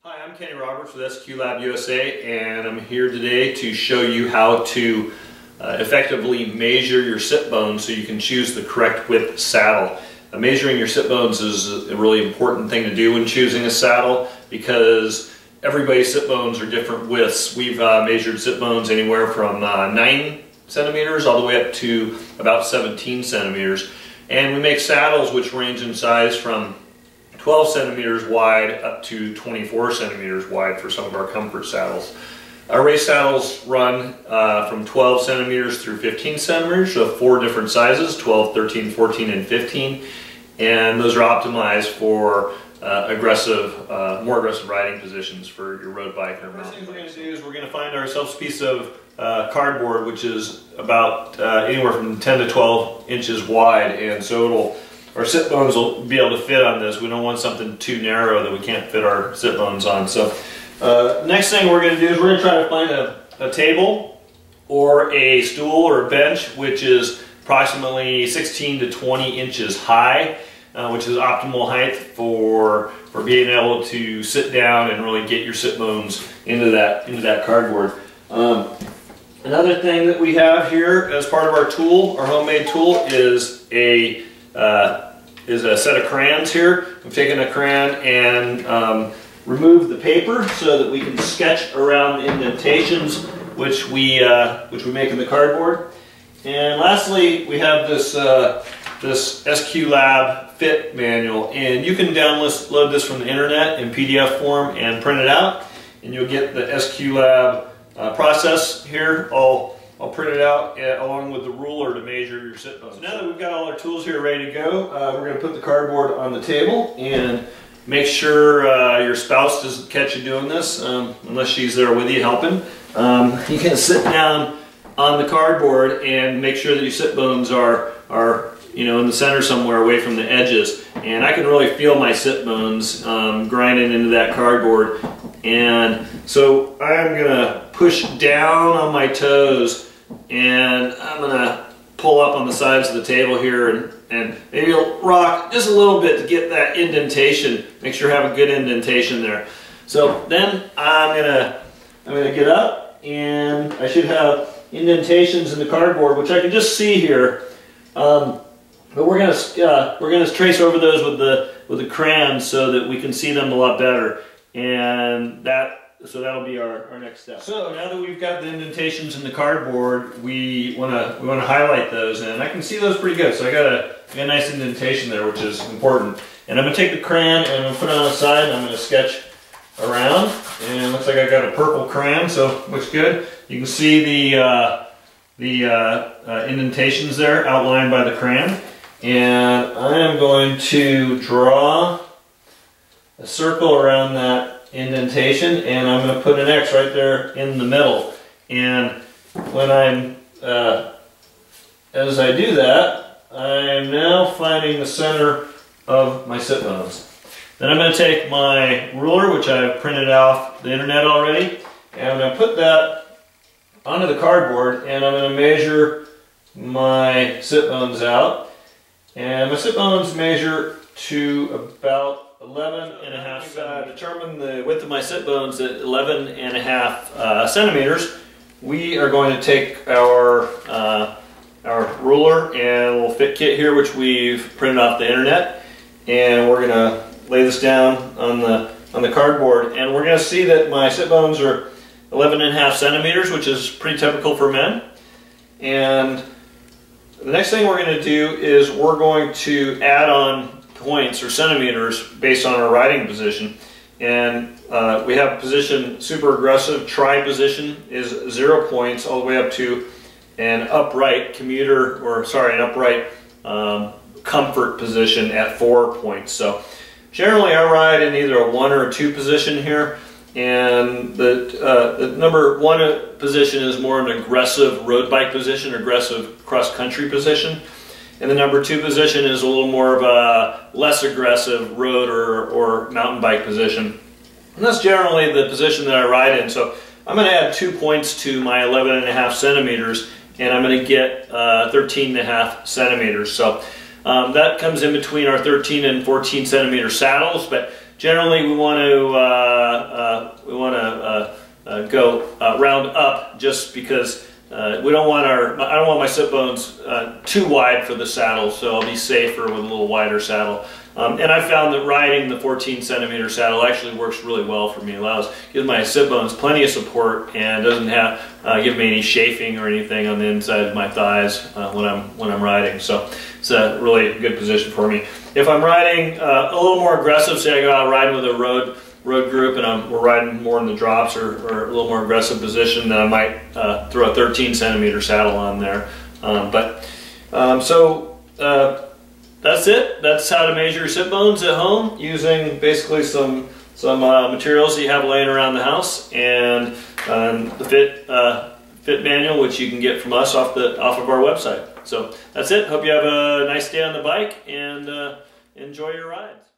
Hi, I'm Kenny Roberts with SQlab USA, and I'm here today to show you how to effectively measure your sit bones so you can choose the correct width saddle. Measuring your sit bones is a really important thing to do when choosing a saddle because everybody's sit bones are different widths. We've measured sit bones anywhere from 9 centimeters all the way up to about 17 centimeters. And we make saddles which range in size from 12 centimeters wide up to 24 centimeters wide for some of our comfort saddles. Our race saddles run from 12 centimeters through 15 centimeters, so 4 different sizes, 12, 13, 14, and 15. And those are optimized for more aggressive riding positions for your road bike or mountain bike. First thing we're going to do is we're going to find ourselves a piece of cardboard which is about anywhere from 10 to 12 inches wide, and so our sit bones will be able to fit on this. We don't want something too narrow that we can't fit our sit bones on. So next thing we're going to do is we're going to try to find a table or a stool or a bench which is approximately 16 to 20 inches high, which is optimal height for being able to sit down and really get your sit bones into that cardboard. Another thing that we have here as part of our tool, our homemade tool, is a set of crayons here. We've taken a crayon and removed the paper so that we can sketch around the indentations which we make in the cardboard. And lastly, we have this SQlab Fit manual, and you can download this from the internet in PDF form and print it out, and you'll get the SQlab process here all printed out along with the ruler to measure your sit bones. So now that we've got all our tools here ready to go, we're going to put the cardboard on the table and make sure your spouse doesn't catch you doing this unless she's there with you helping. You can sit down on the cardboard and make sure that your sit bones are in the center somewhere away from the edges. And I can really feel my sit bones grinding into that cardboard. And so I'm going to push down on my toes, and I'm going to pull up on the sides of the table here and maybe rock just a little bit to get that indentation. Make sure you have a good indentation there. So then I'm going to get up, and I should have indentations in the cardboard, which I can just see here. But we're gonna trace over those with the crayon so that we can see them a lot better, and that'll be our next step. So now that we've got the indentations in the cardboard, we wanna highlight those, and I can see those pretty good. So I got a nice indentation there, which is important. And I'm gonna take the crayon and I'm gonna put it on the side, and I'm gonna sketch around. And it looks like I got a purple crayon, so looks good. You can see the indentations there outlined by the crayon. And I am going to draw a circle around that indentation, and I'm going to put an X right there in the middle. And when as I do that, I'm now finding the center of my sit bones. Then I'm going to take my ruler, which I've printed off the internet already, and I'm going to put that onto the cardboard, and I'm going to measure my sit bones out. And my sit bones measure to about 11.5. Determine the width of my sit bones at 11.5 centimeters. We are going to take our ruler and a little fit kit here, which we've printed off the internet, and we're going to lay this down on the cardboard, and we're going to see that my sit bones are 11.5 centimeters, which is pretty typical for men. And the next thing we're going to do is we're going to add on points or centimeters based on our riding position. And we have position super aggressive. Tri position is 0 points all the way up to an upright comfort position at 4 points. So generally I ride in either a 1 or a 2 position here. And the number 1 position is more an aggressive road bike position, aggressive cross-country position. And the number 2 position is a little more of a less aggressive road or mountain bike position. And that's generally the position that I ride in. So I'm going to add 2 points to my 11.5 centimeters, and I'm going to get 13.5 centimeters. So that comes in between our 13 and 14 centimeter saddles, but generally we want to go round up, just because I don't want my sit bones too wide for the saddle, so I'll be safer with a little wider saddle. And I found that riding the 14-centimeter saddle actually works really well for me. It gives my sit bones plenty of support and doesn't give me any chafing or anything on the inside of my thighs when I'm riding. So it's a really good position for me. If I'm riding a little more aggressive, say I go out riding with a road group and we're riding more in the drops or a little more aggressive position, then I might throw a 13-centimeter saddle on there. That's it. That's how to measure your sit bones at home using basically some materials that you have laying around the house, and the Fit manual, which you can get from us off of our website. So that's it. Hope you have a nice day on the bike and enjoy your rides.